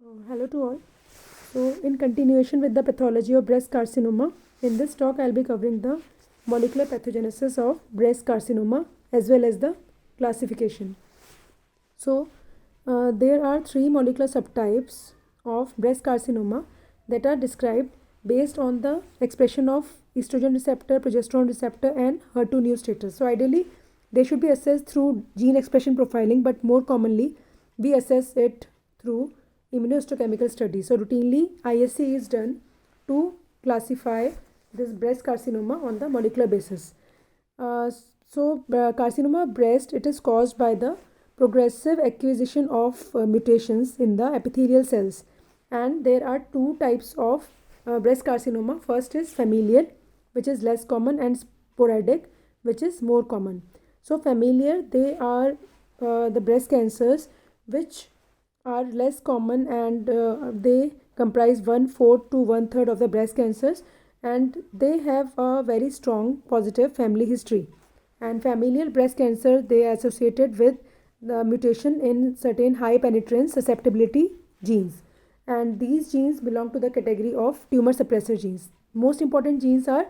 Hello to all. So, in continuation with the pathology of breast carcinoma, in this talk I'll be covering the molecular pathogenesis of breast carcinoma as well as the classification. So, there are three molecular subtypes of breast carcinoma that are described based on the expression of estrogen receptor, progesterone receptor, and HER2 new status. So, ideally, they should be assessed through gene expression profiling, but more commonly, we assess it through immunohistochemical studies. So, routinely, ISC is done to classify this breast carcinoma on the molecular basis. Carcinoma of breast, it is caused by the progressive acquisition of mutations in the epithelial cells, and there are two types of breast carcinoma. First is familial, which is less common, and sporadic, which is more common. So familial, they are the breast cancers which are less common, and they comprise 1/4 to 1/3 of the breast cancers, and they have a very strong positive family history. And familial breast cancer, they are associated with the mutation in certain high penetrance susceptibility genes, and these genes belong to the category of tumor suppressor genes. Most important genes are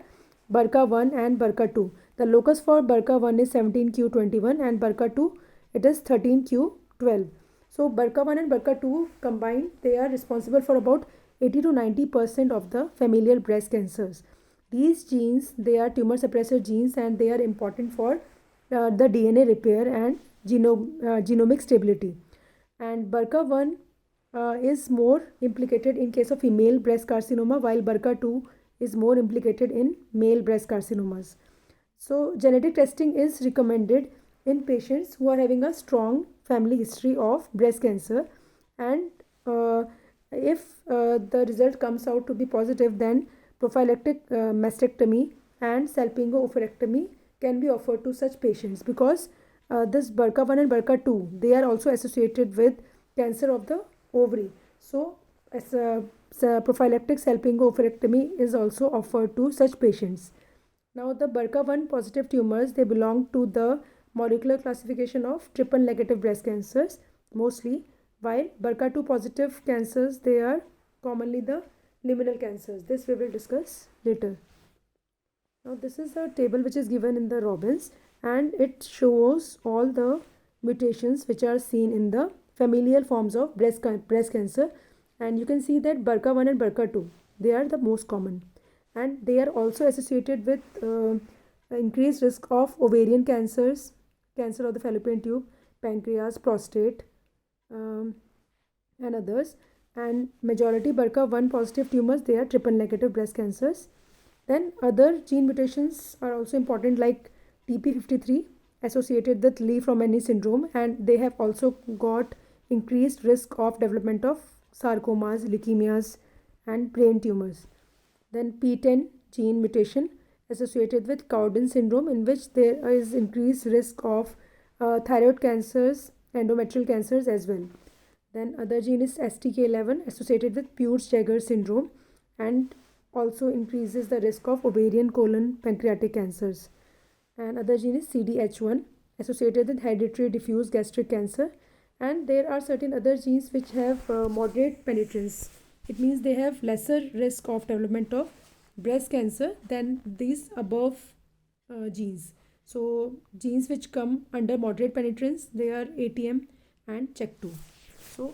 BRCA1 and BRCA2. The locus for BRCA1 is 17q21 and BRCA2 it is 13q12. So BRCA1 and BRCA2 combined, they are responsible for about 80 to 90% of the familial breast cancers. These genes, they are tumor suppressor genes, and they are important for the DNA repair and genomic stability. And BRCA1 is more implicated in case of female breast carcinoma, while BRCA2 is more implicated in male breast carcinomas. So genetic testing is recommended in patients who are having a strong family history of breast cancer, and if the result comes out to be positive, then prophylactic mastectomy and salpingo-oophorectomy can be offered to such patients, because this BRCA1 and BRCA2, they are also associated with cancer of the ovary. So as a prophylactic salpingo-oophorectomy is also offered to such patients. Now the BRCA1 positive tumors, they belong to the molecular classification of triple negative breast cancers mostly, while BRCA2 positive cancers, they are commonly the luminal cancers. This we will discuss later. Now this is a table which is given in the Robbins, and it shows all the mutations which are seen in the familial forms of breast cancer, and you can see that BRCA1 and BRCA2, they are the most common, and they are also associated with increased risk of ovarian cancers, cancer of the fallopian tube, pancreas, prostate, and others. And majority BRCA1 positive tumors, they are triple negative breast cancers. Then other gene mutations are also important, like TP53 associated with Lee-Fraumeni syndrome, and they have also got increased risk of development of sarcomas, leukemias, and brain tumors. Then P10 gene mutation associated with Cowden syndrome, in which there is increased risk of thyroid cancers, endometrial cancers as well. Then other gene is STK11 associated with Peutz-Jeghers syndrome, and also increases the risk of ovarian, colon, pancreatic cancers. And other gene is CDH1 associated with hereditary diffuse gastric cancer. And there are certain other genes which have moderate penetrance. It means they have lesser risk of development of breast cancer than these above genes. So genes which come under moderate penetrance, they are ATM and CHEK2. So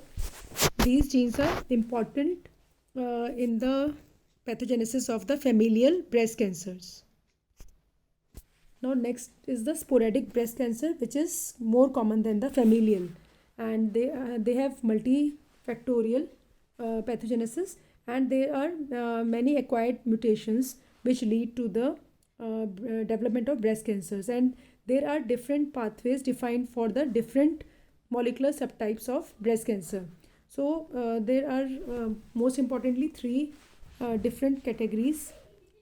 these genes are important in the pathogenesis of the familial breast cancers. Now next is the sporadic breast cancer, which is more common than the familial, and they have multifactorial pathogenesis, and there are many acquired mutations which lead to the development of breast cancers, and there are different pathways defined for the different molecular subtypes of breast cancer. So there are most importantly three different categories.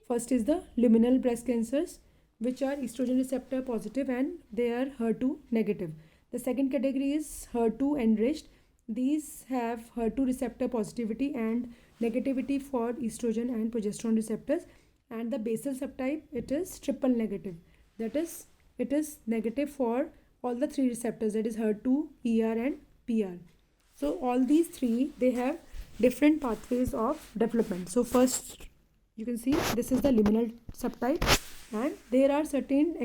First is the luminal breast cancers, which are estrogen receptor positive and they are HER2 negative. The second category is HER2 enriched. These have HER2 receptor positivity and negativity for estrogen and progesterone receptors. And the basal subtype, it is triple negative. That is, it is negative for all the three receptors, that is HER2, ER and PR. So all these three, they have different pathways of development. So first you can see this is the luminal subtype, and there are certain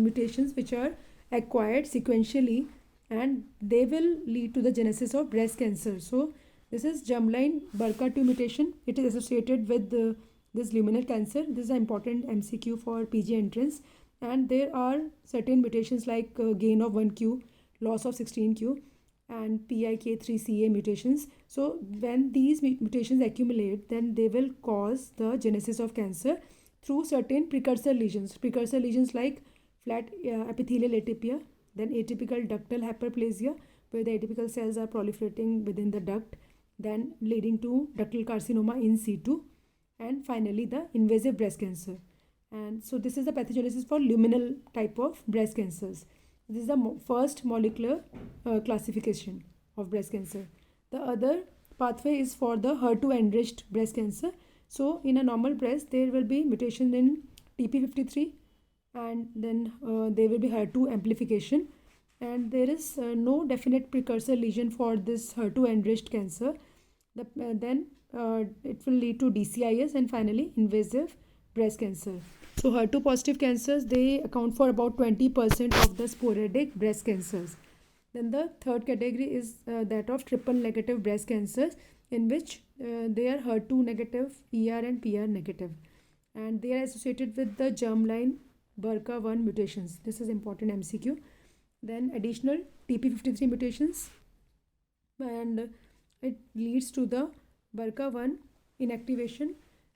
mutations which are acquired sequentially, and they will lead to the genesis of breast cancer. So this is germline BRCA2 mutation. It is associated with this luminal cancer. This is an important MCQ for PG entrance. And there are certain mutations like gain of 1q, loss of 16q, and PIK3CA mutations. So when these mutations accumulate, then they will cause the genesis of cancer through certain precursor lesions. Precursor lesions like flat epithelial atypia, then atypical ductal hyperplasia, where the atypical cells are proliferating within the duct, then leading to ductal carcinoma in situ, and finally the invasive breast cancer. And so this is the pathogenesis for luminal type of breast cancers. This is the first molecular classification of breast cancer. The other pathway is for the HER2 enriched breast cancer. So in a normal breast, there will be mutation in TP53, and then there will be HER2 amplification, and there is no definite precursor lesion for this HER2 enriched cancer. Then it will lead to DCIS, and finally invasive breast cancer. So HER2 positive cancers, they account for about 20% of the sporadic breast cancers. Then the third category is that of triple negative breast cancers, in which they are HER2 negative, ER and PR negative, and they are associated with the germline BRCA1 mutations. This is important MCQ. Then additional TP53 mutations, and it leads to the BRCA1 inactivation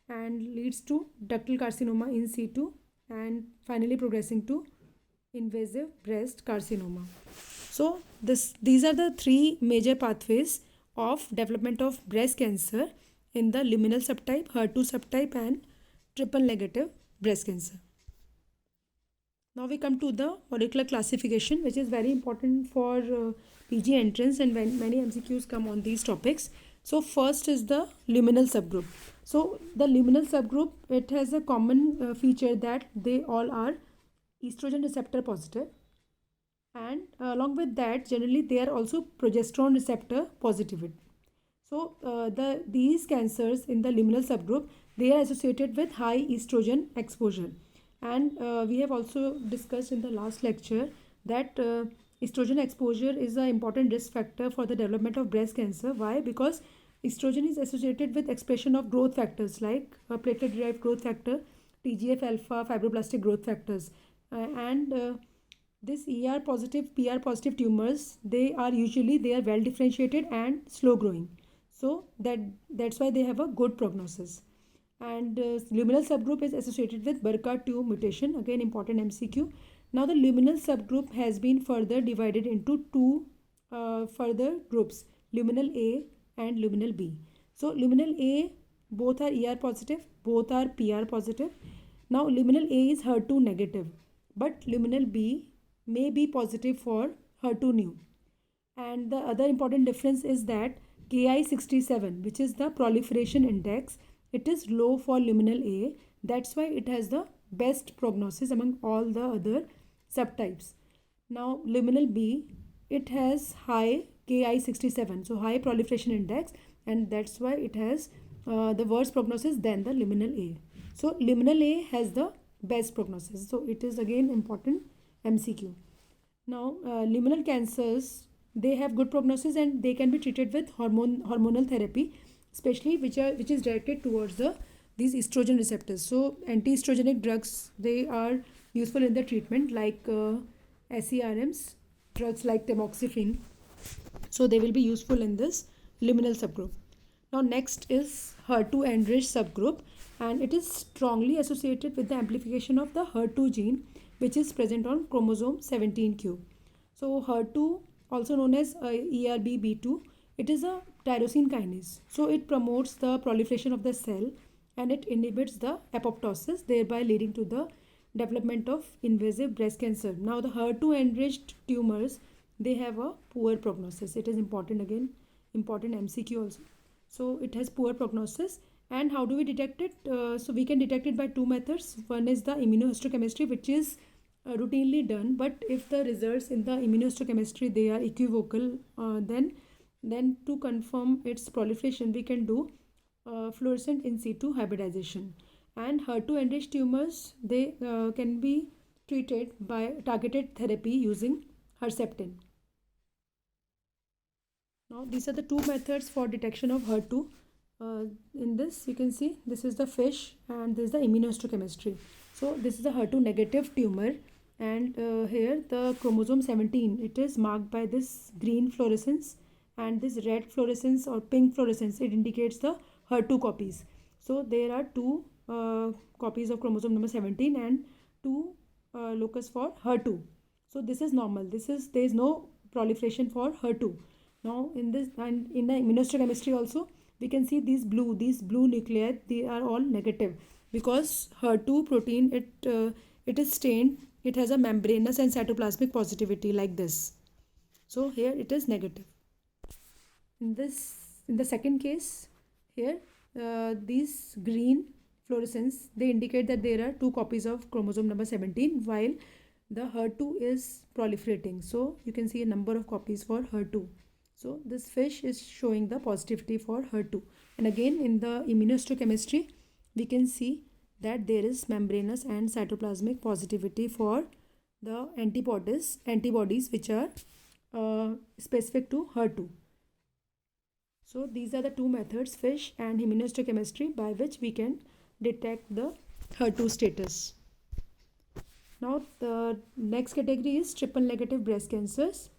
and leads to ductal carcinoma in situ, and finally progressing to invasive breast carcinoma. So these are the three major pathways of development of breast cancer in the luminal subtype, HER2 subtype, and triple negative breast cancer. Now we come to the molecular classification, which is very important for PG entrance, and when many MCQs come on these topics. So first is the luminal subgroup. So the luminal subgroup, it has a common feature that they all are estrogen receptor positive, and along with that generally they are also progesterone receptor positive. So these cancers in the luminal subgroup, they are associated with high estrogen exposure, and we have also discussed in the last lecture that estrogen exposure is an important risk factor for the development of breast cancer. Why? Because estrogen is associated with expression of growth factors like platelet derived growth factor, TGF alpha, fibroblastic growth factors, and this ER positive, PR positive tumors, they are well differentiated and slow growing. So that's why they have a good prognosis. And luminal subgroup is associated with BRCA2 mutation, again important MCQ. Now the luminal subgroup has been further divided into two further groups, luminal A and luminal B. So luminal A, both are ER positive, both are PR positive. Now luminal A is HER2 negative, but luminal B may be positive for HER2 new. And the other important difference is that Ki67, which is the proliferation index, it is low for luminal A. That's why it has the best prognosis among all the other subtypes. Now luminal B, it has high Ki67, so high proliferation index, and that's why it has the worst prognosis than the luminal A. So luminal A has the best prognosis. So it is again important MCQ. Now luminal cancers, they have good prognosis and they can be treated with hormonal therapy, especially which is directed towards these estrogen receptors. So anti-estrogenic drugs, they are useful in the treatment, like SERMs, drugs like tamoxifen. So they will be useful in this luminal subgroup. Now next is HER2 enriched subgroup, and it is strongly associated with the amplification of the HER2 gene, which is present on chromosome 17q. So HER2, also known as ERBB2, it is a tyrosine kinase. So it promotes the proliferation of the cell and it inhibits the apoptosis, thereby leading to the development of invasive breast cancer. Now the HER2 enriched tumors, they have a poor prognosis. It is important, again important MCQ also. So it has poor prognosis. And how do we detect it? So we can detect it by two methods. One is the immunohistochemistry, which is routinely done, but if the results in the immunohistochemistry, they are equivocal, then Then to confirm its proliferation, we can do fluorescent in situ hybridization. And HER2 enriched tumors, they can be treated by targeted therapy using Herceptin. Now these are the two methods for detection of HER2. In this you can see this is the FISH and this is the immunohistochemistry. So this is a HER2 negative tumor, and here the chromosome 17, it is marked by this green fluorescence, and this red fluorescence or pink fluorescence, it indicates the HER2 copies. So there are two copies of chromosome number 17 and two locus for HER2. So this is normal. There is no proliferation for HER2. Now in this and in the immunohistochemistry also we can see these blue nuclei, they are all negative, because HER2 protein, it is stained, it has a membranous and cytoplasmic positivity like this. So here it is negative. In the second case, here these green fluorescence, they indicate that there are two copies of chromosome number 17 while the HER2 is proliferating. So you can see a number of copies for HER2. So this FISH is showing the positivity for HER2. And again in the immunohistochemistry we can see that there is membranous and cytoplasmic positivity for the antibodies which are specific to HER2. So these are the two methods, FISH and immunohistochemistry, by which we can detect the HER2 status. Now the next category is triple negative breast cancers.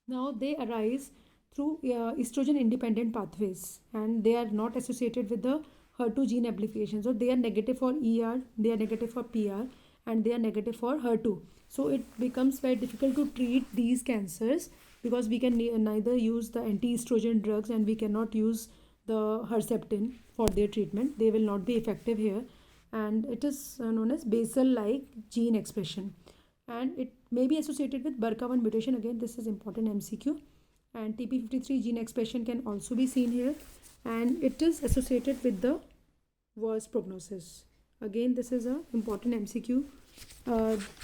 Now they arise through estrogen independent pathways, and they are not associated with the HER2 gene amplification. So they are negative for ER, they are negative for PR, and they are negative for HER2. So it becomes very difficult to treat these cancers, because we can neither use the anti-estrogen drugs and we cannot use the Herceptin for their treatment. They will not be effective here, and it is known as basal-like gene expression, and it may be associated with BRCA1 mutation. Again, this is important MCQ. And TP53 gene expression can also be seen here, and it is associated with the worse prognosis. Again, this is a important MCQ.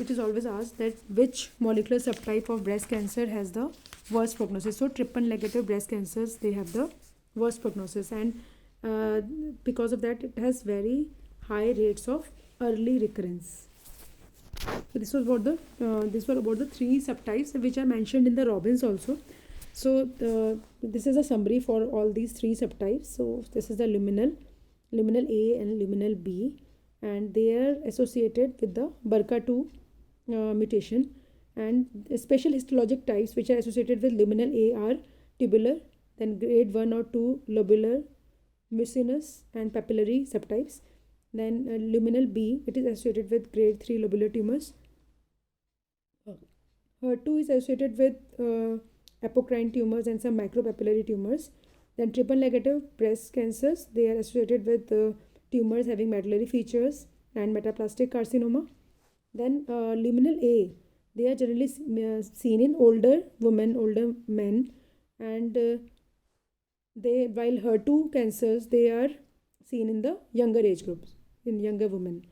It is always asked that which molecular subtype of breast cancer has the worst prognosis. So triple negative breast cancers, they have the worst prognosis, and because of that it has very high rates of early recurrence. So this was about the three subtypes which are mentioned in the Robbins also. So this is a summary for all these three subtypes. So this is the luminal A and luminal B, and they are associated with the BRCA2 mutation. And special histologic types which are associated with luminal A are tubular, then grade 1 or 2 lobular, mucinous and papillary subtypes. Then luminal B, it is associated with grade 3 lobular tumors. HER2 is associated with apocrine tumors and some micropapillary tumors. Then triple negative breast cancers, they are associated with tumors having medullary features and metaplastic carcinoma. Then luminal A, they are generally seen in older women, older men, and while HER2 cancers, they are seen in the younger age groups, in younger women.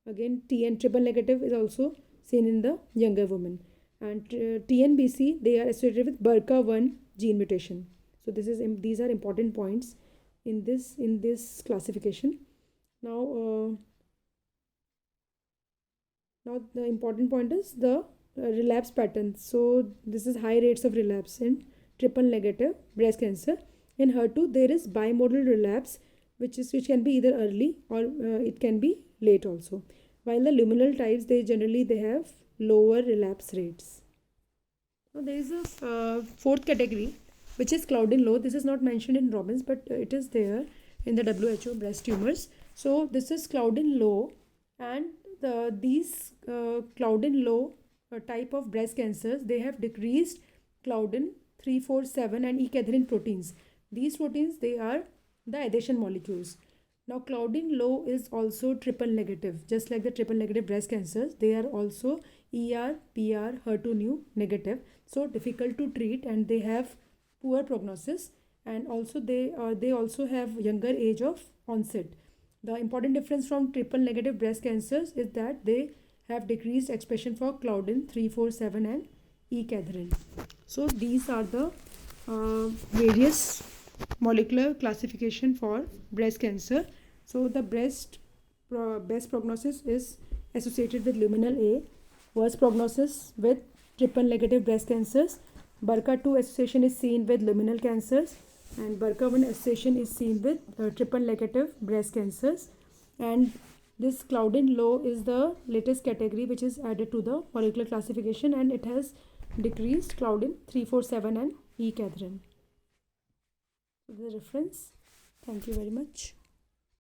Again, TN triple negative is also seen in the younger women, and TNBC, they are associated with BRCA1 gene mutation. So these are important points in this classification. Now the important point is the relapse pattern. So this is high rates of relapse in triple negative breast cancer. In HER2 there is bimodal relapse, which can be either early or it can be late also. While the luminal types, they have lower relapse rates. Now there is a fourth category which is CLAUDIN low. This is not mentioned in Robbins, but it is there in the WHO breast tumors. So this is CLAUDIN low, and these CLAUDIN low type of breast cancers, they have decreased claudin 347 and E-cadherin proteins. These proteins, they are the adhesion molecules. Now CLAUDIN low is also triple negative, just like the triple negative breast cancers. They are also ER, PR, HER2 new negative, so difficult to treat, and they have poor prognosis, and also they also have younger age of onset. The important difference from triple negative breast cancers is that they have decreased expression for claudin 347 and E-cadherin. So these are the various molecular classification for breast cancer. So the best prognosis is associated with luminal A, worst prognosis with triple negative breast cancers. BRCA2 association is seen with luminal cancers, and BRCA1 association is seen with triple negative breast cancers. And this CLAUDIN low is the latest category which is added to the molecular classification, and it has decreased CLAUDIN 347 and E cotran. The reference. Thank you very much.